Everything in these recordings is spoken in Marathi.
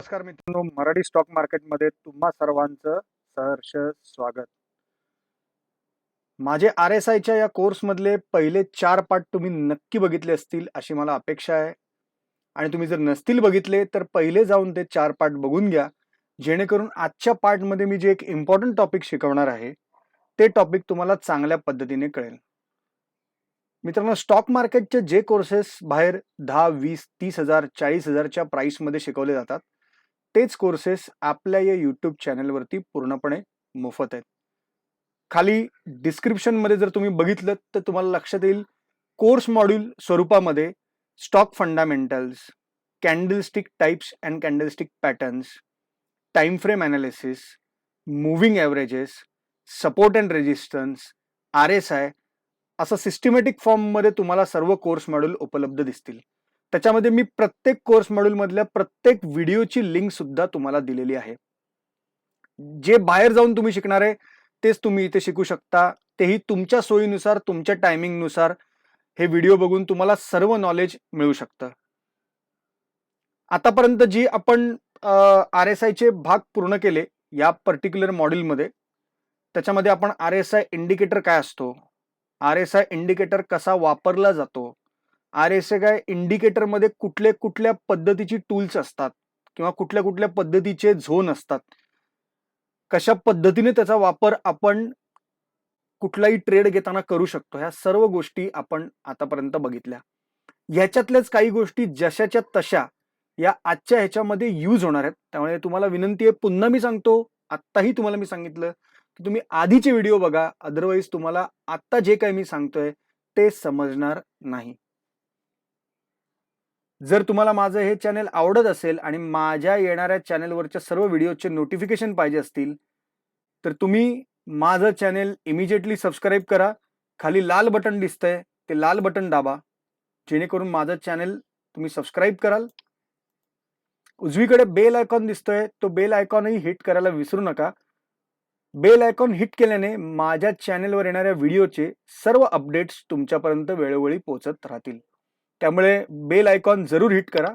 नमस्कार मित्रांनो, मराठी स्टॉक मार्केटमध्ये तुम्हा सर्वांचं सहर्ष स्वागत. माझे RSIच्या या कोर्समधले पहिले 4 पार्ट तुम्ही नक्की बघितले असतील अशी मला अपेक्षा आहे. आणि तुम्ही जर नसतील बघितले तर पहिले जाऊन ते 4 पार्ट बघून घ्या, जेणेकरून आजच्या पार्टमध्ये मी जे एक इम्पॉर्टंट टॉपिक शिकवणार आहे ते टॉपिक तुम्हाला चांगल्या पद्धतीने कळेल. मित्रांनो, स्टॉक मार्केटचे जे कोर्सेस बाहेर 10, 20, 30,000, 40,000च्या प्राइसमध्ये शिकवले जातात, तेच कोर्सेस आपल्या या यूट्यूब चॅनलवरती पूर्णपणे मोफत आहेत. खाली डिस्क्रिप्शनमध्ये जर तुम्ही बघितलं तर तुम्हाला लक्षात येईल, कोर्स मॉड्यूल स्वरूपामध्ये stock fundamentals, candlestick types and candlestick patterns, time frame analysis, moving averages, support and resistance, RSI असं सिस्टमॅटिक फॉर्ममध्ये तुम्हाला सर्व कोर्स मॉड्यूल उपलब्ध दिसतील. त्याच्यामध्ये मी प्रत्येक कोर्स मॉड्यूल मधल्या प्रत्येक व्हिडिओची लिंक सुद्धा तुम्हाला दिलेली आहे. जे बाहेर जाऊन तुम्ही शिकणार आहे तेच तुम्ही इथे शिकू शकता, तेही तुमच्या सोयीनुसार, तुमच्या टायमिंगनुसार. हे व्हिडिओ बघून तुम्हाला सर्व नॉलेज मिळू शकतं. आतापर्यंत जी आपण RSIचे भाग पूर्ण केले या पर्टिक्युलर मॉड्यूलमध्ये, त्याच्यामध्ये आपण RSI इंडिकेटर काय असतो, RSI इंडिकेटर कसा वापरला जातो, RSI इंडिकेटरमध्ये कुठल्या पद्धतीची टूल्स असतात किंवा कुठल्या पद्धतीचे झोन असतात, कशा पद्धतीने त्याचा वापर आपण कुठलाही ट्रेड घेताना करू शकतो, ह्या सर्व गोष्टी आपण आतापर्यंत बघितल्या. ह्याच्यातल्याच काही गोष्टी जशाच्या तशा या आजच्या ह्याच्यामध्ये यूज होणार आहेत. त्यामुळे तुम्हाला विनंती आहे, पुन्हा मी सांगतो, आत्ताही तुम्हाला मी सांगितलं की तुम्ही आधीचे व्हिडिओ बघा, अदरवाईज तुम्हाला आत्ता जे काही मी सांगतोय ते समजणार नाही. जर तुम्हाला माझं हे चॅनल आवडत असेल आणि माझ्या येणाऱ्या चॅनलवरच्या सर्व व्हिडिओचे नोटिफिकेशन पाहिजे असतील तर तुम्ही माझं चॅनल इमिजिएटली सबस्क्राईब करा. खाली लाल बटन दिसतंय, ते लाल बटन दाबा, जेणेकरून माझं चॅनल तुम्ही सबस्क्राईब कराल. उजवीकडे बेल आयकॉन दिसतोय, तो बेल आयकॉनही हिट करायला विसरू नका. बेल आयकॉन हिट केल्याने माझ्या चॅनलवर येणाऱ्या व्हिडिओचे सर्व अपडेट्स तुमच्यापर्यंत वेळोवेळी पोहोचत राहतील. त्यामुळे बेल आयकॉन जरूर हिट करा.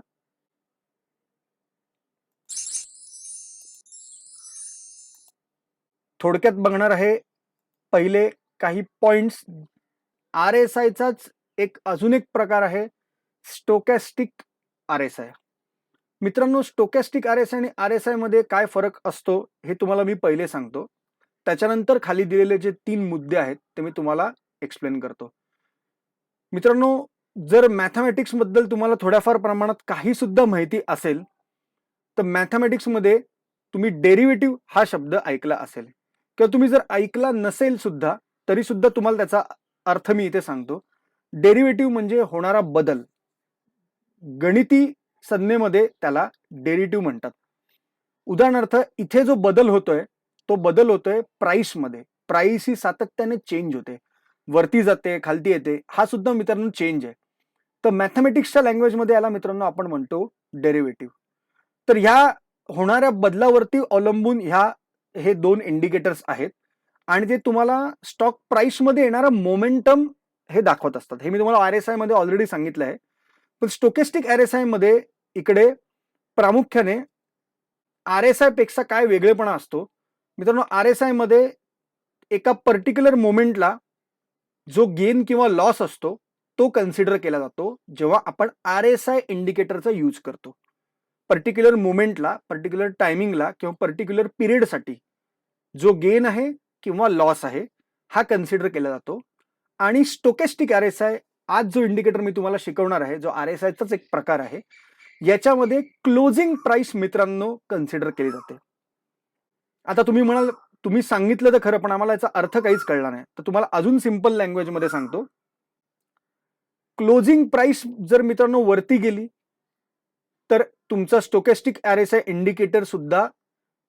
थोडक्यात बघणार आहे पहिले काही पॉइंट्स. RSIचाच अजून एक प्रकार आहे स्टोकॅस्टिक RSI. मित्रांनो, स्टोकॅस्टिक RSI आणि RSI मध्ये काय फरक असतो हे तुम्हाला मी पहिले सांगतो. त्याच्यानंतर खाली दिलेले जे 3 मुद्दे आहेत ते मी तुम्हाला एक्सप्लेन करतो. मित्रांनो, जर मॅथमॅटिक्स बद्दल तुम्हाला थोड्याफार प्रमाणात काही सुद्धा माहिती असेल तर मॅथमॅटिक्समध्ये तुम्ही डेरिव्हेटिव्ह हा शब्द ऐकला असेल, किंवा तुम्ही जर ऐकला नसेल सुद्धा तरी सुद्धा तुम्हाला त्याचा अर्थ मी इथे सांगतो. डेरिव्हेटिव्ह म्हणजे होणारा बदल. गणिती संज्ञेमध्ये त्याला डेरिव्हेटिव्ह म्हणतात. उदाहरणार्थ, इथे जो बदल होतोय तो बदल होतोय प्राइसमध्ये. प्राइस ही सातत्याने चेंज होते, वरती जाते, खालती येते, हा सुद्धा मित्रांनो चेंज आहे. तर मॅथमॅटिक्सच्या लँग्वेजमध्ये याला मित्रांनो आपण म्हणतो डेरिव्हेटिव्ह. तर ह्या होणाऱ्या बदलावरती अवलंबून हे 2 इंडिकेटर्स आहेत आणि ते तुम्हाला स्टॉक प्राइसमध्ये येणारा मोमेंटम हे दाखवत असतात. हे मी तुम्हाला RSI मध्ये ऑलरेडी सांगितलं आहे. पण स्टोकॅस्टिक RSI मध्ये इकडे प्रामुख्याने RSI पेक्षा काय वेगळेपणा असतो मित्रांनो, RSI मध्ये एका पर्टिक्युलर मोमेंटला जो गेन किंवा लॉस असतो तो कन्सिडर केला जातो जेव्हा आपण RSI इंडिकेटरचा यूज करतो. पर्टिक्युलर मोमेंटला, पर्टिक्युलर टायमिंगला किंवा पर्टिक्युलर पिरियडसाठी जो गेन आहे किंवा लॉस आहे हा कन्सिडर केला जातो. आणि स्टोकॅस्टिक RSI, आज जो इंडिकेटर मी तुम्हाला शिकवणार आहे, जो RSIचाच एक प्रकार आहे, याच्यामध्ये क्लोजिंग प्राइस मित्रांनो कन्सिडर केली जाते. आता तुम्ही म्हणाल, तुम्ही सांगितलं तर खरं, पण आम्हाला याचा अर्थ काहीच कळला नाही. तर तुम्हाला अजून सिंपल लँग्वेज मध्ये सांगतो. क्लोजिंग प्राइस जर मित्रांनो वरती गेली तर तुमचा स्टोकॅस्टिक RSI इंडिकेटर सुद्धा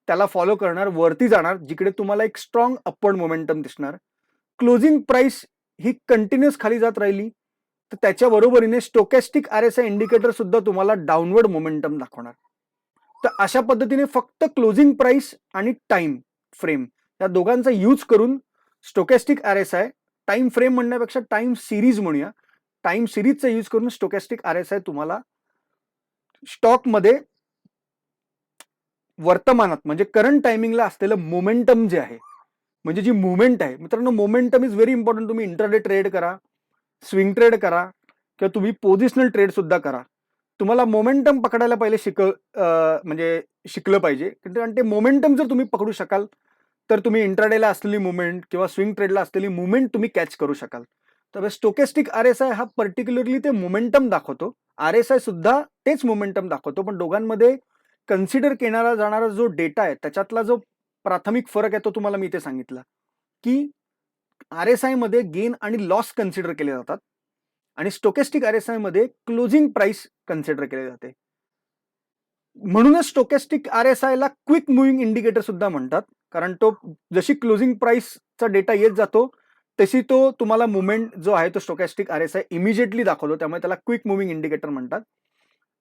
त्याला फॉलो करणार, वरती जाणार, जिकडे तुम्हाला एक स्ट्रॉंग अपवर्ड मोमेंटम दिसणार. क्लोजिंग प्राइस ही कंटिन्युअस खाली जात राहिली तर त्याच्या बरोबरीने स्टोकॅस्टिक RSI इंडिकेटर सुद्धा तुम्हाला डाऊनवर्ड मोमेंटम दाखवणार. तर अशा पद्धतीने फक्त क्लोजिंग प्राइस आणि टाइम फ्रेम या दोघांचा यूज करून स्टोकॅस्टिक RSI, टाइम फ्रेम म्हणण्यापेक्षा टाइम सिरीज म्हणूया, टाइम सिरीजचा यूज करून स्टोकॅस्टिक RSI तुम्हाला स्टॉक मध्ये वर्तमानात म्हणजे करंट टायमिंगला असलेलं मोमेंटम जे आहे, म्हणजे जी मुवमेंट आहे मित्रांनो, मोमेंटम इज व्हेरी इम्पॉर्टंट. तुम्ही इंटरडे ट्रेड करा, स्विंग ट्रेड करा किंवा तुम्ही पोझिशनल ट्रेड सुद्धा करा, तुम्हाला मोमेंटम पकडायला पहिले म्हणजे शिकलं पाहिजे. कारण ते मोमेंटम जर तुम्ही पकडू शकाल तर तुम्ही इंट्राडेला असलेली मुवमेंट किंवा स्विंग ट्रेडला असलेली मुवमेंट तुम्ही कॅच करू शकाल. तर स्टोकॅस्टिक आरएसआय हा पर्टिक्युलरली ते मोमेंटम दाखवतो, आरएसआय सुद्धा तेच मोमेंटम दाखवतो, पण दोघांमध्ये कन्सिडर केला जाणारा जो डेटा आहे त्याच्यातला जो प्राथमिक फरक आहे तो तुम्हाला मी इथे सांगितला, की आरएसआय मध्ये गेन आणि लॉस कन्सिडर केले जातात आणि स्टोकॅस्टिक आरएसआय मध्ये क्लोजिंग प्राइस कन्सिडर केले जाते. म्हणूनच स्टोकॅस्टिक आरएसआय ला क्विक मुव्हिंग इंडिकेटर सुद्धा म्हणतात, कारण तो जशी क्लोजिंग प्राइसचा डेटा येत जातो तशी तो तुम्हाला मुवमेंट जो आहे तो स्टोकॅस्टिक आरएसआय इमिजिएटली दाखवतो, त्यामुळे त्याला क्विक मुव्हिंग इंडिकेटर म्हणतात.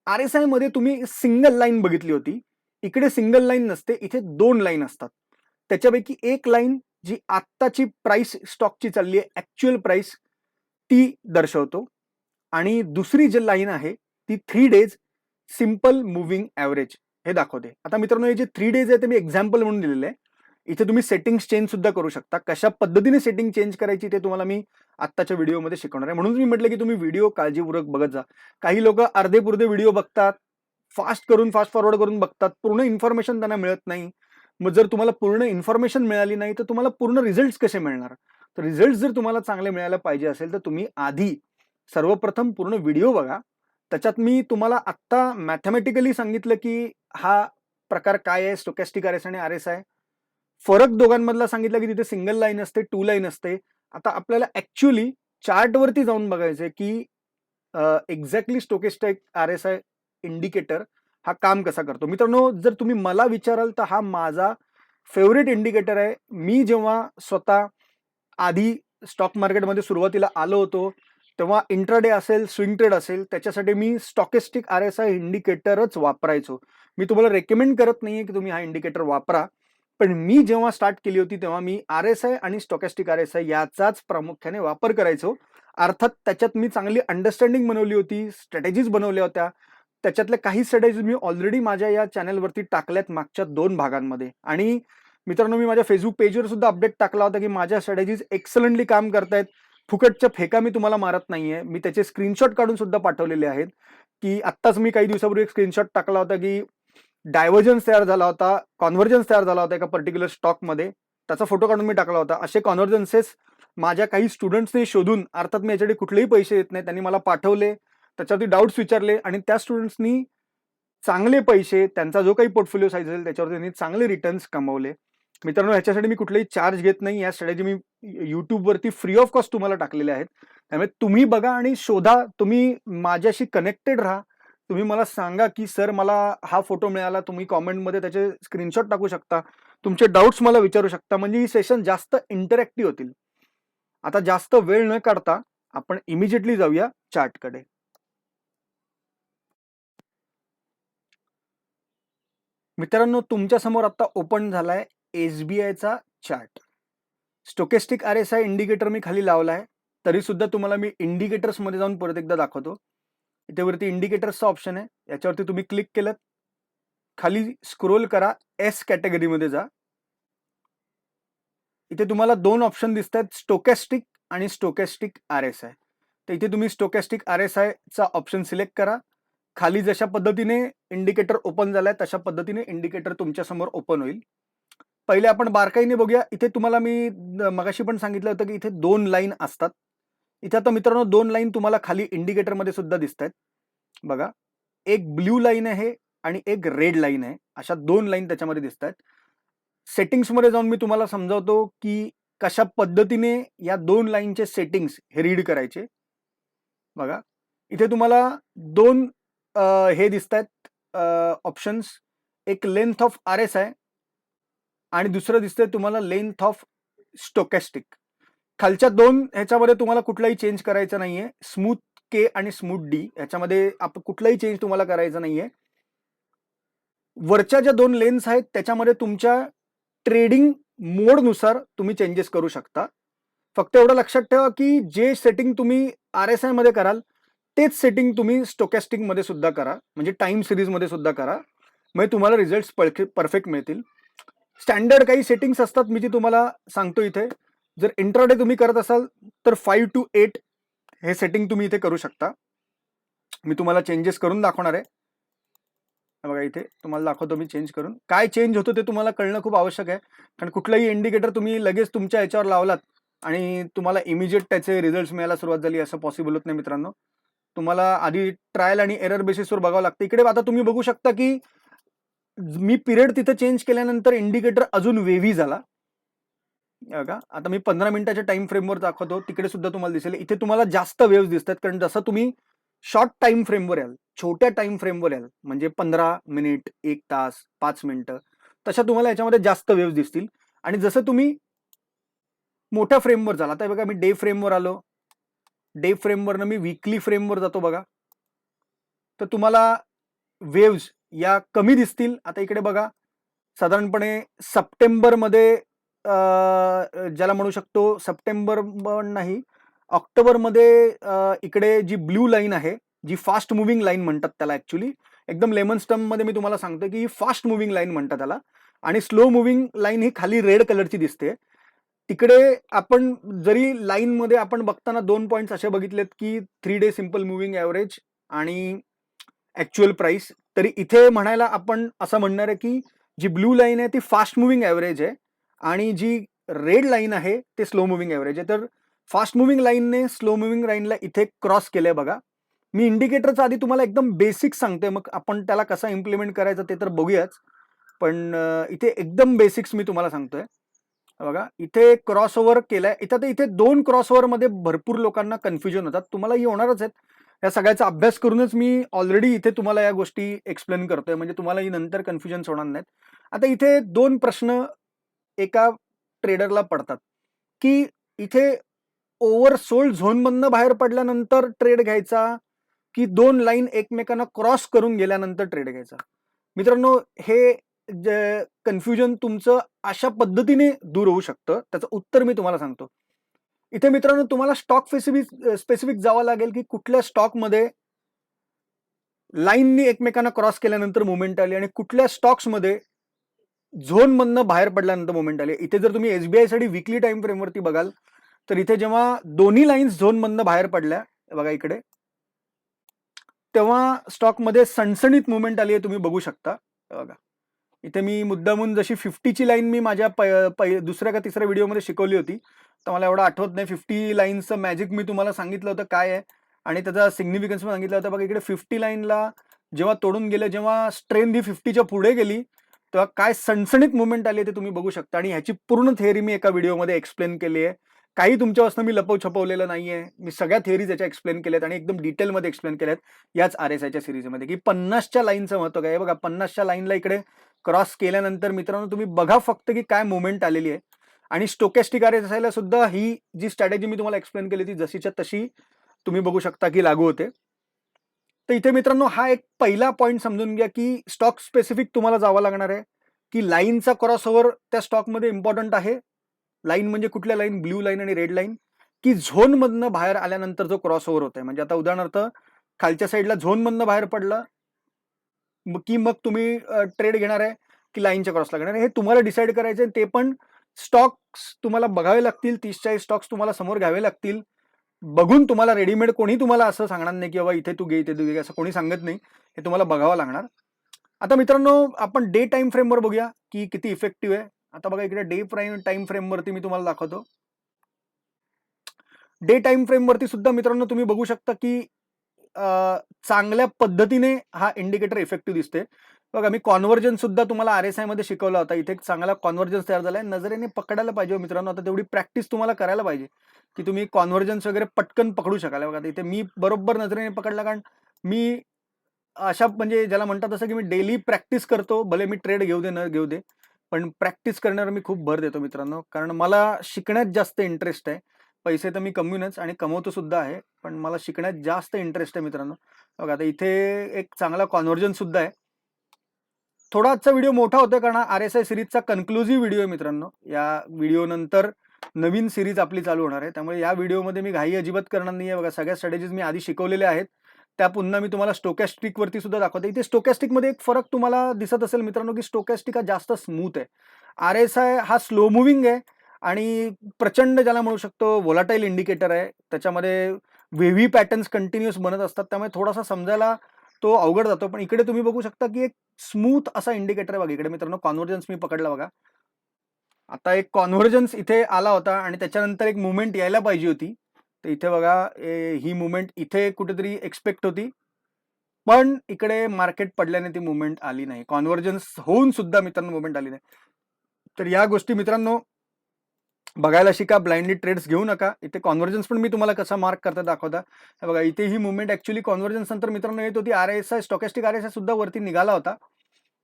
आरएसआय मध्ये तुम्ही सिंगल लाईन बघितली होती, इकडे सिंगल लाईन नसते, इथे 2 लाईन असतात. त्याच्यापैकी एक लाईन जी आत्ताची प्राइस स्टॉकची चालली आहे, ऍक्च्युअल प्राइस, ती दर्शवतो आणि दुसरी जी लाईन आहे ती 3 डेज सिंपल मुव्हिंग ऍव्हरेज हे दाखवते. आता मित्रांनो, हे जे 3 डेज आहे ते मी एक्झाम्पल म्हणून दिलेले आहे. इथे तुम्ही सेटिंग्स चेंज सुद्धा करू शकता. कशा पद्धतीने सेटिंग चेंज करायची ते तुम्हाला मी आत्ताच्या व्हिडिओमध्ये शिकवणार आहे. म्हणून मी म्हटलं की तुम्ही व्हिडिओ काळजीपूर्वक बघत जा. काही लोक अर्धे पुर्धे व्हिडिओ बघतात, फास्ट फॉरवर्ड करून बघतात, पूर्ण इन्फॉर्मेशन त्यांना मिळत नाही. मग जर तुम्हाला पूर्ण इन्फॉर्मेशन मिळाली नाही तर तुम्हाला पूर्ण रिझल्ट कसे मिळणार? तर रिझल्ट जर तुम्हाला चांगले मिळायला पाहिजे असेल तर तुम्ही आधी सर्वप्रथम पूर्ण व्हिडिओ बघा. त्याच्यात मी तुम्हाला आत्ता मॅथमॅटिकली सांगितलं की हा प्रकार काय आहे, स्टोकॅस्टिक आरएसआय आणि आरएसआय. फरक दोघांमधला सांगितलं की तिथे सिंगल लाईन असते, 2 लाईन असते. आता आपल्याला ऍक्च्युअली चार्टवरती जाऊन बघायचंय की एक्झॅक्टली स्टोकॅस्टिक आरएसआय इंडिकेटर हा काम कसा करतो. मित्रांनो, जर तुम्ही मला विचाराल तर हा माझा फेवरेट इंडिकेटर आहे. मी जेव्हा स्वतः आधी स्टॉक मार्केटमध्ये सुरुवातीला आलो होतो तेव्हा इंट्राडे असेल, स्विंग ट्रेड असेल, त्याच्यासाठी मी स्टॉकेस्टिक आरएसआय इंडिकेटरच वापरायचो. मी तुम्हाला रेकमेंड करत नाहीये की तुम्ही हा इंडिकेटर वापरा, पण मी जेव्हा स्टार्ट केली होती तेव्हा मी आरएसआय आणि स्टॉकेस्टिक आरएसआय याचाच प्रामुख्याने वापर करायचो. अर्थात त्याच्यात मी चांगली अंडरस्टँडिंग बनवली होती, स्ट्रॅटेजीज बनवल्या होत्या. त्याच्यातल्या काही स्ट्रॅटेजीज मी ऑलरेडी माझ्या या चॅनलवरती टाकल्यात मागच्या 2 भागांमध्ये. आणि मित्रांनो, मी माझ्या फेसबुक पेजवर सुद्धा अपडेट टाकला होता की माझ्या स्ट्रॅटेजीज एक्सलंटली काम करतायत. फुकटच्या फेका मी तुम्हाला मारत नाहीये. मी त्याचे स्क्रीनशॉट काढून सुद्धा पाठवलेले आहेत, की आत्ताच मी काही दिवसापूर्वी एक स्क्रीनशॉट टाकला होता की डायव्हर्जन्स तयार झाला होता, कॉन्व्हर्जन्स तयार झाला होता एका पर्टिक्युलर स्टॉकमध्ये. त्याचा फोटो काढून मी टाकला होता. असे कॉन्व्हर्जन्सेस माझ्या काही स्टुडंट्सने शोधून, अर्थात मी याच्याकडे कुठलेही पैसे येत नाही, त्यांनी मला पाठवले, त्याच्यावरती डाऊट्स विचारले आणि त्या स्टुडंट्सनी चांगले पैसे, त्यांचा जो काही पोर्टफोलिओ साईज असेल त्याच्यावर त्यांनी चांगले रिटर्न्स कमवले. मित्रांनो, ह्याच्यासाठी मी कुठलेही चार्ज घेत नाही. या स्ट्रॅटेजी मी युट्यूबवरती फ्री ऑफ कॉस्ट तुम्हाला टाकलेल्या आहेत. त्यामुळे तुम्ही बघा आणि शोधा. तुम्ही माझ्याशी कनेक्टेड राहा. तुम्ही मला सांगा की सर मला हा फोटो मिळाला, तुम्ही कॉमेंटमध्ये त्याचे स्क्रीनशॉट टाकू शकता, तुमचे डाऊट्स मला विचारू शकता, म्हणजे ही सेशन जास्त इंटरॅक्टिव्ह होतील. आता जास्त वेळ न काढता आपण इमिजिएटली जाऊया चार्टकडे. मित्रांनो, तुमच्या समोर आता ओपन झालाय एसबीआयचा चार्ट. स्टोकॅस्टिक आरएसआय इंडिकेटर मी खाली लावलाय, तरी सुद्धा तुम्हाला मी इंडिकेटर्स मध्ये जाऊन परत एकदा दाखवतो. इथे वरती इंडिकेटर्सचा ऑप्शन आहे, याच्यावरती तुम्ही क्लिक केलं, खाली स्क्रोल करा, एस कॅटेगरीमध्ये जा. इथे तुम्हाला 2 ऑप्शन दिसत आहेत, स्टोकॅस्टिक आणि स्टोकॅस्टिक आरएसआय. तर इथे तुम्ही स्टोकॅस्टिक आरएसआय चा ऑप्शन सिलेक्ट करा. खाली जशा पद्धतीने इंडिकेटर ओपन झालाय तशा पद्धतीने इंडिकेटर तुमच्या समोर ओपन होईल. पहिले आपण बारकाईने बघूया. इथे तुम्हाला मी मगाशी पण सांगितलं होतं की इथे 2 लाईन असतात. इथे आता मित्रांनो 2 लाईन तुम्हाला खाली इंडिकेटर मध्ये सुद्धा दिसत आहेत. बघा, एक ब्ल्यू लाईन आहे आणि एक रेड लाईन आहे. अशा 2 लाईन त्याच्यामध्ये दिसत आहेत. सेटिंग्स मध्ये जाऊन मी तुम्हाला समजावतो की कशा पद्धतीने या 2 लाईनचे सेटिंग्स हे रीड करायचे. बघा, इथे तुम्हाला 2 हे दिसत आहेत ऑप्शन्स. एक लेंथ ऑफ आरएसआय आणि दुसरं दिसतंय तुम्हाला लेंथ ऑफ स्टोकॅस्टिक. खालच्या 2 ह्याच्यामध्ये तुम्हाला कुठलाही चेंज करायचा नाहीये. स्मूथ के आणि स्मूथ डी ह्याच्यामध्ये कुठलाही चेंज तुम्हाला करायचा नाहीये. वरच्या ज्या 2 लेन्स आहेत त्याच्यामध्ये तुमच्या ट्रेडिंग मोडनुसार तुम्ही चेंजेस करू शकता. फक्त एवढं लक्षात ठेवा की जे सेटिंग तुम्ही आरएसआय मध्ये कराल तेच सेटिंग तुम्ही स्टोकॅस्टिक मध्ये सुद्धा करा, म्हणजे टाइम सिरीज मध्ये सुद्धा करा. म्हणजे तुम्हाला रिझल्ट परफेक्ट मिळतील. स्टँडर्ड काही सेटिंग्स असतात मी जी तुम्हाला सांगतो इथे. जर इंट्राडे तुम्ही करत असाल तर 5 to 8 हे सेटिंग तुम्ही इथे करू शकता. मी तुम्हाला चेंजेस करून दाखवणार आहे. बघा इथे तुम्हाला दाखवतो मी चेंज करून. काय चेंज होतं ते तुम्हाला कळणं खूप आवश्यक आहे. कारण कुठलाही इंडिकेटर तुम्ही लगेच तुमच्या याच्यावर लावलात आणि तुम्हाला इमिजिएट त्याचे रिझल्ट्स मिळायला सुरुवात झाली असं पॉसिबल होत नाही मित्रांनो. तुम्हाला आधी ट्रायल आणि एरर बेसिसवर बघावं लागतं. इकडे आता तुम्ही बघू शकता की मी पिरियड तिथे चेंज केल्यानंतर इंडिकेटर अजून वेव्ही झाला. बघा आता मी 15 मिनिटाच्या टाइम फ्रेमवर दाखवतो. तिकडे सुद्धा तुम्हाला दिसेल. इथे तुम्हाला जास्त वेव्स दिसतात कारण जसं तुम्ही शॉर्ट टाइम फ्रेमवर याल, छोट्या टाइम फ्रेमवर याल, म्हणजे 15 मिनिट, 1 तास, 5 मिनिटं, तशा तुम्हाला याच्यामध्ये जास्त वेव्स दिसतील. आणि जसं तुम्ही मोठ्या फ्रेमवर जाल, आता बघा मी डे फ्रेमवर आलो. डे फ्रेमवरनं मी वीकली फ्रेमवर जातो बघा. तर तुम्हाला वेव्स या कमी दिसतील. आता इकडे बघा साधारणपणे सप्टेंबरमध्ये ज्याला म्हणू शकतो सप्टेंबर नाही, ऑक्टोबरमध्ये इकडे जी ब्लू लाईन आहे, जी फास्ट मुव्हिंग लाईन म्हणतात त्याला ॲक्च्युली. एकदम लेमन स्टम्पमध्ये मी तुम्हाला सांगतो की फास्ट मुव्हिंग लाईन म्हणतात त्याला. आणि स्लो मुव्हिंग लाईन ही खाली रेड कलरची दिसते. तिकडे आपण जरी लाईनमध्ये आपण बघताना 2 पॉईंट्स असे बघितलेत की 3 डे सिम्पल मुव्हिंग ॲव्हरेज आणि ॲक्च्युअल प्राइस. तरी इथे म्हणायला आपण असं म्हणणार आहे की जी ब्लू लाईन आहे ती फास्ट मुव्हिंग ॲव्हरेज आहे आणि जी रेड लाईन आहे ते स्लो मुव्हिंग ॲव्हरेज आहे. तर फास्ट मुव्हिंग लाईनने स्लो मुव्हिंग लाईनला इथे क्रॉस केलंय बघा. मी इंडिकेटरचा आधी तुम्हाला एकदम बेसिक सांगते, मग आपण त्याला कसं इम्प्लिमेंट करायचं ते तर बघूयाच. पण इथे एकदम बेसिक्स मी तुम्हाला सांगतोय. बघा इथे क्रॉस ओव्हर केलाय. इथे 2 क्रॉस मध्ये भरपूर लोकांना कन्फ्युजन होतात. तुम्हालाही होणारच आहेत. या सगळ्याचा अभ्यास करूनच मी ऑलरेडी इथे तुम्हाला या गोष्टी एक्सप्लेन करतोय, म्हणजे तुम्हालाही नंतर कन्फ्युजन होणार नाहीत. आता इथे 2 प्रश्न एका ट्रेडरला पडतात की इथे ओव्हरसोल्ड झोनमधनं बाहेर पडल्यानंतर ट्रेड घ्यायचा की 2 लाईन एकमेकांना क्रॉस करून गेल्यानंतर ट्रेड घ्यायचा. मित्रांनो हे कन्फ्युजन तुमचं अशा पद्धतीने दूर होऊ शकतं. त्याचं उत्तर मी तुम्हाला सांगतो. इथे मित्रांनो तुम्हाला स्टॉक स्पेसिफिक जावं लागेल की कुठल्या स्टॉकमध्ये लाईननी एकमेकांना क्रॉस केल्यानंतर मुवमेंट आली आणि कुठल्या स्टॉक्समध्ये झोनमधनं बाहेर पडल्यानंतर मुवमेंट आली. इथे जर तुम्ही एसबीआय साठी वीकली टाइम फ्रेमवरती बघाल तर इथे जेव्हा दोन्ही लाईन्स झोनमधनं बाहेर पडल्या बघा इकडे, तेव्हा स्टॉकमध्ये सणसणीत मुवमेंट आली आहे, तुम्ही बघू शकता. बघा इथे मी मुद्दामून जशी 50ची लाईन मी माझ्या दुसऱ्या का तिसऱ्या व्हिडिओमध्ये शिकवली होती, तर मला एवढं आठवत नाही. 50 लाईन्सचं मॅजिक मी तुम्हाला सांगितलं होतं काय आहे आणि त्याचा सिग्निफिकन्स पण सांगितलं होतं. बघा इकडे 50 लाईनला जेव्हा तोडून गेले, जेव्हा स्ट्रेंथ ही 50च्या पुढे गेली, तेव्हा काय सणसणीत मुवमेंट आली ते तुम्ही बघू शकता. आणि ह्याची पूर्ण थेअरी मी एका व्हिडिओमध्ये एक्सप्लेन केली आहे. काही तुमच्यापासून मी छपवलेलं नाहीये. मी सगळ्या थेअरीज याच्या एक्सप्लेन केल्यात आणि एकदम डिटेलमध्ये एक्सप्लेन केल्यात याच RSIच्या सिरीजमध्ये की 50च्या लाईनचं महत्व काय. बघा 50च्या लाईनला इकडे क्रॉस केल्यानंतर मित्रांनो तुम्ही बघा फक्त की काय मुवमेंट आलेली आहे. आणि स्टोकॅस्टिक RSIला सुद्धा ही जी स्ट्रॅटेजी मी तुम्हाला एक्सप्लेन केली ती जशीच्या तशी तुम्ही बघू शकता की लागू होते. तर इथे मित्रांनो हा एक पहिला पॉईंट समजून घ्या की स्टॉक स्पेसिफिक तुम्हाला जावं लागणार आहे की लाईनचा क्रॉस ओव्हर त्या स्टॉकमध्ये इम्पॉर्टंट आहे. लाईन म्हणजे कुठल्या लाईन, ब्ल्यू लाईन आणि रेड लाईन, की झोनमधनं बाहेर आल्यानंतर जो क्रॉस ओव्हर होत आहे. म्हणजे आता उदाहरणार्थ खालच्या साईडला झोनमधनं बाहेर पडलं की मग तुम्ही ट्रेड घेणार आहे की लाईनच्या क्रॉसला घेणार आहे, हे तुम्हाला डिसाईड करायचं आहे. ते पण स्टॉक्स तुम्हाला बघावे लागतील, 30-40 स्टॉक्स तुम्हाला समोर घ्यावे लागतील. बघून तुम्हाला रेडीमेड कोणी तुम्हाला असं सांगणार नाही की बाबा इथे तू घे, इथे तू घे, असं कोणी सांगत नाही. हे तुम्हाला बघावं लागणार. आता मित्रांनो आपण डे टाइम फ्रेमवर बघूया की किती इफेक्टिव्ह आहे. आता बघा इकडे डे टाइम फ्रेमवरती मी तुम्हाला दाखवतो. डे टाइम फ्रेमवरती सुद्धा मित्रांनो तुम्ही बघू शकता की चांगल्या पद्धतीने हा इंडिकेटर इफेक्टिव्ह दिसते. बघा मी कॉन्व्हर्जन्स सुद्धा तुम्हाला RSI मध्ये शिकवला होता. इथे चांगला कॉन्व्हर्जन्स तयार झालाय. नजरेने पकडायला पाहिजे मित्रांनो. आता तेवढी प्रॅक्टिस तुम्हाला करायला पाहिजे की तुम्ही कॉन्व्हर्जन्स वगैरे पटकन पकडू शकाल. बघा इथे मी बरोबर नजरेने पकडला, कारण मी अशा म्हणजे ज्याला म्हणतात तसं की मी डेली प्रॅक्टिस करतो. भले मी ट्रेड घेऊ दे न घेऊ दे, पण प्रॅक्टिस करण्यावर मी खूप भर देतो मित्रांनो. कारण मला शिकण्यात जास्त इंटरेस्ट आहे. पैसे तर मी कमवीनच आणि कमवतो सुद्धा आहे, पण मला शिकण्यात जास्त इंटरेस्ट आहे मित्रांनो. बघा आता इथे एक चांगला कॉन्व्हर्जन्स सुद्धा आहे. थोडा आजचा व्हिडिओ मोठा होता कारण RSI सिरीजचा कन्क्लुझिव्ह व्हिडिओ आहे मित्रांनो. या व्हिडिओ नंतर नवीन सिरीज आपली चालू होणार आहे, त्यामुळे या व्हिडिओमध्ये मी घाई अजिबात करणार नाहीये. बघा सगळ्या स्ट्रॅटेजीज मी आधी शिकवलेल्या आहेत. त्या पुन्हा मी तुम्हाला स्टोकॅस्टिक वरती सुद्धा दाखवते. इथे स्टोकॅस्टिक मध्ये एक फरक तुम्हाला दिसत असेल मित्रांनो, की स्टोकॅस्टिक हा जास्त स्मूथ आहे. RSI हा स्लो मुव्हिंग आहे आणि प्रचंड ज्याला म्हणू शकतो व्होलाटाईल इंडिकेटर आहे. त्याच्यामध्ये वेव्ही पॅटर्न्स कंटिन्युअस बनत असतात, त्यामुळे थोडासा समजायला तो अवघड जातो. पण इकडे तुम्ही बघू शकता की एक स्मूथ असा इंडिकेटर आहे बघा. इकडे मित्रांनो कॉन्व्हर्जन्स मी पकडला बघा. आता एक कॉन्व्हर्जन्स इथे आला होता आणि त्याच्यानंतर एक मुवमेंट यायला पाहिजे होती. तर इथे बघा ही मुवमेंट इथे कुठेतरी एक्सपेक्ट होती, पण इकडे मार्केट पडल्याने ती मुवमेंट आली नाही. कॉन्व्हर्जन्स होऊन सुद्धा मित्रांनो मुवमेंट आली नाही. तर या गोष्टी मित्रांनो बघायला शिका. ब्लाइंडली ट्रेड्स घेऊ नका. इथे कॉन्व्हर्जन्स पण मी तुम्हाला कसा मार्क करता दाखवता. हे बघा इथे ही मुवमेंट ऍक्च्युअली कॉन्व्हर्जन्स नंतर मित्रांनो येत होती. RSI स्टॉकॅस्टिक RSI सुद्धा वरती निघाला होता,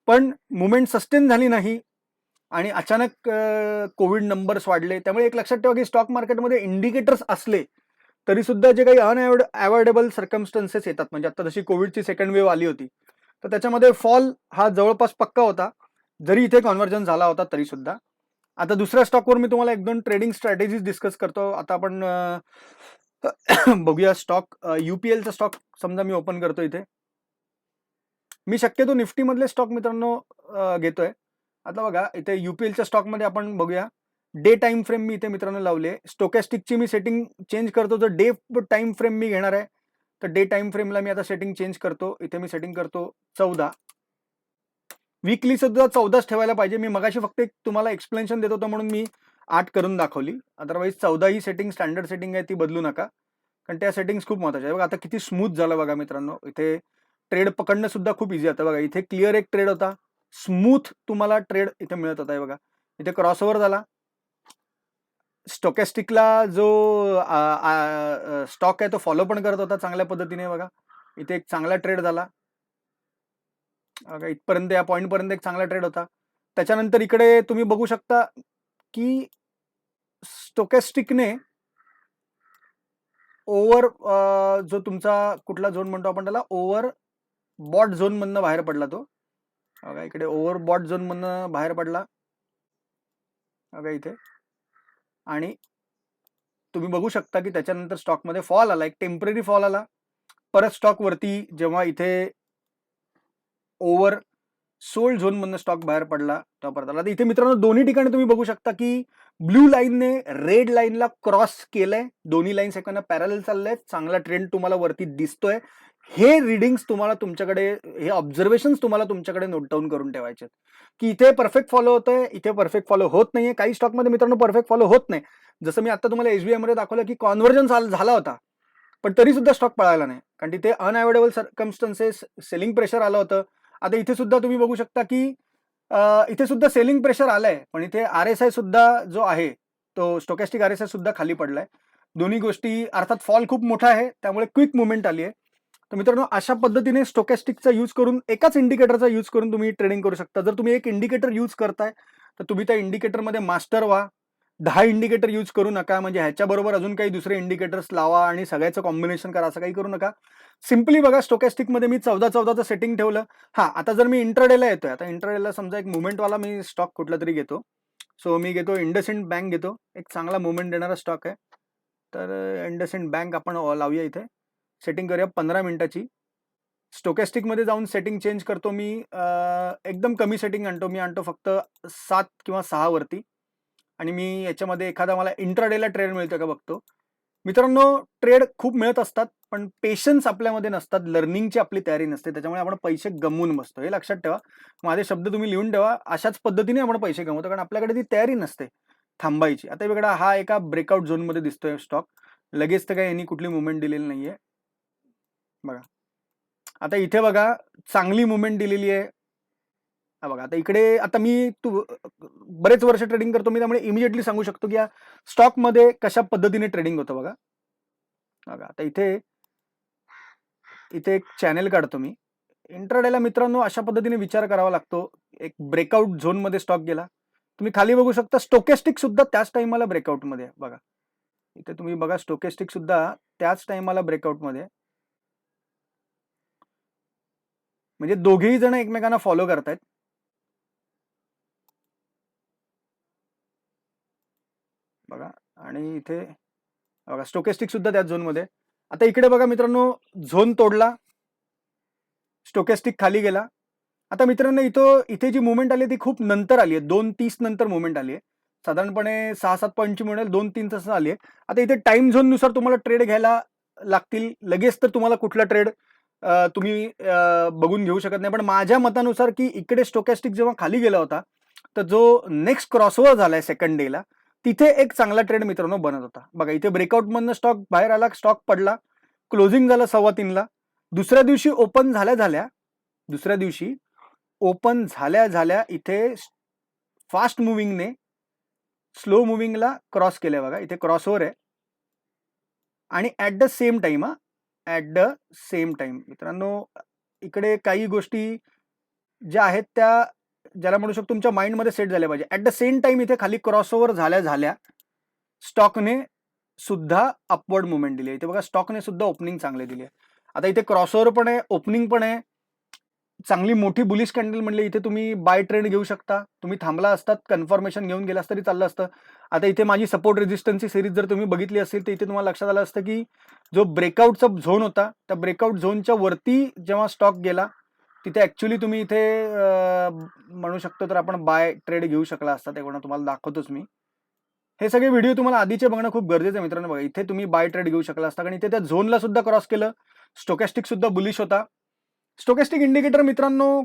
पण मुवमेंट सस्टेन झाली नाही आणि अचानक कोविड नंबर्स वाढले. त्यामुळे एक लक्षात ठेवा की स्टॉक मार्केटमध्ये इंडिकेटर्स असले तरी सुद्धा जे काही अनअवॉइडेबल सर्कमस्टन्सेस येतात, म्हणजे आता जशी कोविडची सेकंड वेव्ह आली होती, तर त्याच्यामध्ये फॉल हा जवळपास पक्का होता, जरी इथे कॉन्व्हर्जन झाला होता तरी सुद्धा. आता दुसऱ्या स्टॉकवर मी तुम्हाला 1-2 ट्रेडिंग स्ट्रॅटेजीज डिस्कस करतो. आता आपण बघूया स्टॉक. UPLचा स्टॉक समजा मी ओपन करतो इथे. मी शक्यतो निफ्टी मधले स्टॉक मित्रांनो घेतोय. आता बघा इथे UPLच्या स्टॉकमध्ये आपण बघूया. डे टाइम फ्रेम मी इथे मित्रांनो लावले. स्टोकॅस्टिकची मी सेटिंग चेंज करतो, तर डे टाइम फ्रेम मी घेणार आहे. तर डे टाइम फ्रेमला मी आता सेटिंग चेंज करतो. इथे मी सेटिंग करतो 14. वीकली सुद्धा 14च ठेवायला पाहिजे. मी मगाशी फक्त एक तुम्हाला एक्सप्लेनेशन देत होतो म्हणून मी 8 करून दाखवली. अदरवाईज 14 ही सेटिंग स्टँडर्ड सेटिंग आहे, ती बदलू नका. कारण त्या सेटिंग्स खूप महत्त्वाच्या आहे. बघा आता किती स्मूथ झालं बघा मित्रांनो. इथे ट्रेड पकडणं सुद्धा खूप इझी आता बघा. इथे क्लिअर एक ट्रेड होता. स्मूथ तुम्हाला ट्रेड इथे मिळत होता बघा. इथे क्रॉसओव्हर झाला. स्टोकॅस्टिकला जो स्टॉक आहे तो फॉलो पण करत होता चांगल्या पद्धतीने बघा. इथे एक चांगला ट्रेड झाला. इथपर्यंत या पॉईंट पर्यंत एक चांगला ट्रेड होता. त्याच्यानंतर इकडे तुम्ही बघू शकता की स्टोकॅस्टिकने ओव्हर जो तुमचा कुठला झोन म्हणतो आपण त्याला, ओव्हर बॉट झोन मधनं बाहेर पडला तो. बघा इकडे ओव्हर बॉट झोन मधनं बाहेर पडला बघा इथे. आणि तुम्ही बघू शकता की त्याच्यानंतर स्टॉकमध्ये फॉल आला, एक टेम्पररी फॉल आला. परत स्टॉक वरती जेव्हा इथे ओव्हर सोल्ड झोन मधनं स्टॉक बाहेर पडला तेव्हा परत आला. तर इथे मित्रांनो दोन्ही ठिकाणी तुम्ही बघू शकता की ब्लू लाईनने रेड लाईनला क्रॉस केलंय. दोन्ही लाईन्स एकमेकांना पॅरलल चालल्यात. चांगला ट्रेंड तुम्हाला वरती दिसतोय. हे रिडिंग्स तुम्हाला तुमच्याकडे, हे ऑब्झर्वेशन्स तुम्हाला तुमच्याकडे नोट डाऊन करून ठेवायचे की इथे परफेक्ट फॉलो होतोय, इथे परफेक्ट फॉलो होत नाहीये. काही स्टॉकमध्ये मित्रांनो परफेक्ट फॉलो होत नाही. जसं मी आता तुम्हाला SBI मध्ये दाखवलं की कॉन्व्हर्जन झाला होता, पण तरी सुद्धा स्टॉक पळाला नाही, कारण तिथे अनअवॉइडेबल सर्कमस्टन्सेस, सेलिंग प्रेशर आलं होतं. आता इथे सुद्धा तुम्ही बघू शकता की इथे सुद्धा सेलिंग प्रेशर आलंय, पण इथे RSI सुद्धा जो आहे तो स्टोकॅस्टिक RSI सुद्धा खाली पडलाय. दोन्ही गोष्टी अर्थात फॉल खूप मोठा आहे, त्यामुळे क्विक मुवमेंट आली आहे. तर मित्रांनो अशा पद्धतीने स्टोकॅस्टिकचा यूज करून, एकाच इंडिकेटरचा यूज करून तुम्ही ट्रेडिंग करू शकता. जर तुम्ही एक इंडिकेटर यूज करताय तर तुम्ही त्या इंडिकेटरमध्ये मास्टर व्हा. 10 इंडिकेटर यूज करू नका, म्हणजे ह्याच्याबरोबर अजून काही दुसरे इंडिकेटर्स लावा आणि सगळ्याचं कॉम्बिनेशन करा, असं काही करू नका. सिम्पली बघा स्टोकॅस्टिक मध्ये मी 14-14चं सेटिंग ठेवलं. हा आता जर मी इंट्राडेला येतोय, आता इंट्राडेला समजा एक मुवमेंटवाला मी स्टॉक कुठला तरी घेतो. सो मी घेतो इंडसइंड बँक घेतो. एक चांगला मुवमेंट देणारा स्टॉक आहे. तर इंडसइंड बँक आपण लावूया इथे. सेटिंग करूया 15 मिनिटाची. स्टोकॅस्टिक मध्ये जाऊन सेटिंग चेंज करतो मी. एकदम कमी सेटिंग आणतो. मी आणतो फक्त 7 किंवा 6 वरती. आणि मी याच्यामध्ये एखादा मला इंट्राडेला ट्रेड मिळतो का बघतो. मित्रांनो ट्रेड खूप मिळत असतात, पण पेशन्स आपल्यामध्ये नसतात. लर्निंगची आपली तयारी नसते, त्याच्यामुळे आपण पैसे गमवून बसतो. हे लक्षात ठेवा. माझे शब्द तुम्ही लिहून ठेवा. अशाच पद्धतीने आपण पैसे गमवतो, कारण आपल्याकडे ती तयारी नसते थांबायची. आता वेगळा हा एका ब्रेकआउट झोन मध्ये दिसतोय स्टॉक. लगेच तर काही यांनी कुठली मुवमेंट दिलेली नाहीये बघा. आता इथे बघा चांगली मुवमेंट दिलेली आहे. हा बघा आता इकडे, आता मी बरेच वर्ष ट्रेडिंग करतो मी, त्यामुळे इमिजिएटली सांगू शकतो की या स्टॉक मध्ये कशा पद्धतीने ट्रेडिंग होतं बघा. बघा आता इथे एक चॅनेल काढतो मी. इंट्राडेला मित्रांनो अशा पद्धतीने विचार करावा लागतो. एक ब्रेकआउट झोन मध्ये स्टॉक गेला. तुम्ही खाली बघू शकता स्टोकॅस्टिक सुद्धा त्याच टाइमला ब्रेकआउट मध्ये बघा. इथे तुम्ही बघा स्टोकॅस्टिक सुद्धा त्याच टाइमला ब्रेकआउट मध्ये, म्हणजे दोघेही जण एकमेकांना फॉलो करतायत. बघा आणि इथे बघा स्टोकॅस्टिक सुद्धा त्याच झोन मध्ये. आता इकडे बघा मित्रांनो झोन तोडला, स्टोकॅस्टिक खाली गेला. आता मित्रांनो इथे जी मुवमेंट आली ती खूप नंतर आली आहे, 2:30 नंतर मुवमेंट आली आहे. साधारणपणे 6-7 पॉईंटची मुवमेंट 2-3 तास आली आहे. आता इथे टाइम झोन नुसार तुम्हाला ट्रेड घ्यायला लागतील. लगेच तर तुम्हाला कुठला ट्रेड तुम्ही बघून घेऊ शकत नाही. पण माझ्या मतानुसार की इकडे स्टोकॅस्टिक जेव्हा खाली गेला होता, तर जो नेक्स्ट क्रॉसओव्हर झालाय सेकंड डेला, तिथे एक चांगला ट्रेड मित्रांनो बनत होता. बघा इथे ब्रेकआउट मधनं स्टॉक बाहेर आला, स्टॉक पडला, क्लोजिंग झालं 3:15ला. दुसऱ्या दिवशी ओपन झाल्या झाल्या इथे फास्ट मुव्हिंगने स्लो मुव्हिंगला क्रॉस केलंय. बघा इथे क्रॉसओव्हर आहे आणि ऍट द सेम टाइम मित्रांनो इकडे काही गोष्टी ज्या आहेत त्या ज्याला म्हणू शकतो तुमच्या माइंडमध्ये सेट झाल्या पाहिजे. ऍट द सेम टाइम इथे खाली क्रॉसओव्हर झाल्या झाल्या स्टॉकने सुद्धा अपवर्ड मुवमेंट दिली. इथे बघा स्टॉकने सुद्धा ओपनिंग चांगले दिली. आता इथे क्रॉसओव्हर पण आहे, ओपनिंग पण आहे, चांगली मोठी बुलिश कॅन्डल म्हणले इथे तुम्ही बाय ट्रेड घेऊ शकता. तुम्ही थांबला असतात, कन्फर्मेशन घेऊन गेलास तरी चाललं असतं. आता इथे माझी सपोर्ट रेजिस्टन्सची सिरीज जर तुम्ही बघितली असेल तर इथे तुम्हाला लक्षात आलं असतं की जो ब्रेकआउटचा झोन होता त्या ब्रेकआउट झोनच्या वरती जेव्हा स्टॉक गेला तिथे ऍक्च्युली तुम्ही इथे म्हणू शकतो तर आपण बाय ट्रेड घेऊ शकला असता. तेव्हा तुम्हाला दाखवतोच मी. हे सगळे व्हिडिओ तुम्हाला आधीचे बघणं खूप गरजेचं आहे मित्रांनो. बघा इथे तुम्ही बाय ट्रेड घेऊ शकला असता कारण इथे त्या झोनला सुद्धा क्रॉस केलं. स्टोकॅस्टिक सुद्धा बुलिश होता. स्टोकॅस्टिक इंडिकेटर मित्रांनो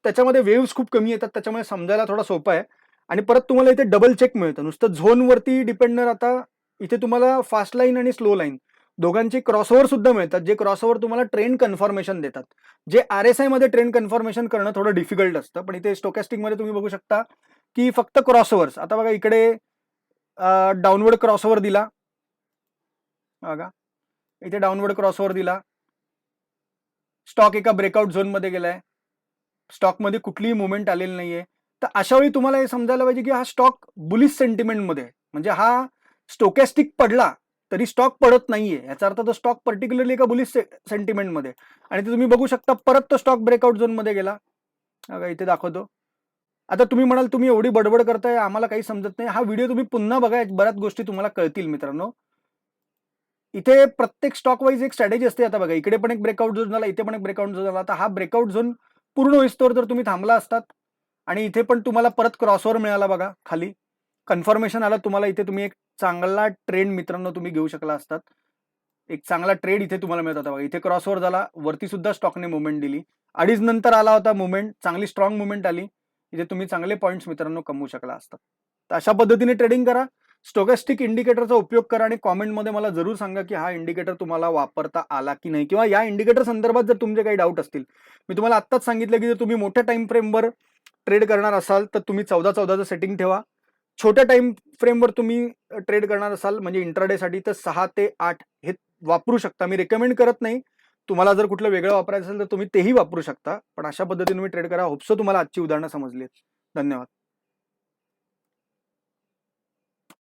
त्याच्यामध्ये वेव्स खूप कमी येतात, त्याच्यामुळे समजायला थोडा सोपा आहे. आणि परत तुम्हाला इथे डबल चेक मिळतं. नुसतं झोनवरती डिपेंड न राहता इथे तुम्हाला फास्ट लाईन आणि स्लो लाईन दोघांचे क्रॉसओव्हर सुद्धा मिळतात, जे क्रॉसओव्हर तुम्हाला ट्रेंड कन्फर्मेशन देतात. जे RSI मध्ये ट्रेंड कन्फर्मेशन करणं थोडं डिफिकल्ट असतं, पण इथे स्टोकॅस्टिक मध्ये तुम्ही बघू शकता की फक्त क्रॉसओव्हर्स. आता बघा इकडे डाऊनवर्ड क्रॉसओव्हर दिला. बघा इथे डाऊनवर्ड क्रॉसओव्हर दिला. स्टॉक एका ब्रेकआउट झोन मध्ये गेलाय. स्टॉकमध्ये कुठलीही मुवमेंट आलेली नाहीये. तर अशा वेळी तुम्हाला हे समजायला पाहिजे की हा स्टॉक बुलिश सेंटिमेंटमध्ये, म्हणजे हा स्टोकॅस्टिक पडला तरी स्टॉक पडत नाहीये, याचा अर्थ तो स्टॉक पर्टिक्युलरली एका बुलिश सेंटिमेंटमध्ये. आणि ते तुम्ही बघू शकता परत तो स्टॉक ब्रेकआउट झोन मध्ये गेला. इथे दाखवतो. आता तुम्ही म्हणाल तुम्ही एवढी बडबड करताय आम्हाला काही समजत नाही. हा व्हिडिओ तुम्ही पुन्हा बघा, बऱ्याच गोष्टी तुम्हाला कळतील मित्रांनो. इथे प्रत्येक स्टॉक वाईज एक स्ट्रॅटेजी असते. आता बघा इकडे पण एक ब्रेकआउट झोन झाला, इथे पण एक ब्रेकआउट झोन झाला. आता हा ब्रेकआउट झोन पूर्ण होईस्तोवर जर तुम्ही थांबला असतात आणि इथे पण तुम्हाला परत क्रॉसओव्हर मिळाला, बघा खाली कन्फर्मेशन आला तुम्हाला, इथे तुम्ही एक चांगला ट्रेंड मित्रांनो तुम्ही घेऊ शकला असतात. एक चांगला ट्रेड इथे तुम्हाला मिळत होता. बघा इथे क्रॉसओव्हर झाला, वरती सुद्धा स्टॉकने मुवमेंट दिली. 2:30 नंतर आला होता मुवमेंट, चांगली स्ट्रॉंग मुवमेंट आली. इथे तुम्ही चांगले पॉईंट्स मित्रांनो कमवू शकला असतात. तर अशा पद्धतीने ट्रेडिंग करा. स्टोकॅस्टिक इंडिकेटरचा उपयोग करा आणि कॉमेंटमध्ये मला जरूर सांगा की हा इंडिकेटर तुम्हाला वापरता आला की नाही, किंवा या इंडिकेटर संदर्भात जर तुमचे काही डाऊट असतील. मी तुम्हाला आत्ताच सांगितलं की जर तुम्ही मोठ्या टाइम फ्रेमवर ट्रेड करणार असाल तर तुम्ही 14-14चं सेटिंग ठेवा. छोट्या टाइम फ्रेमवर तुम्ही ट्रेड करणार असाल म्हणजे इंट्राडेसाठी तर 6 ते 8 हे वापरू शकता. मी रेकमेंड करत नाही. तुम्हाला जर कुठलं वेगळं वापरायचं असेल तर तुम्ही तेही वापरू शकता. पण अशा पद्धतीने तुम्ही ट्रेड करा. होप्सो तुम्हाला आजची उदाहरणं समजली. धन्यवाद.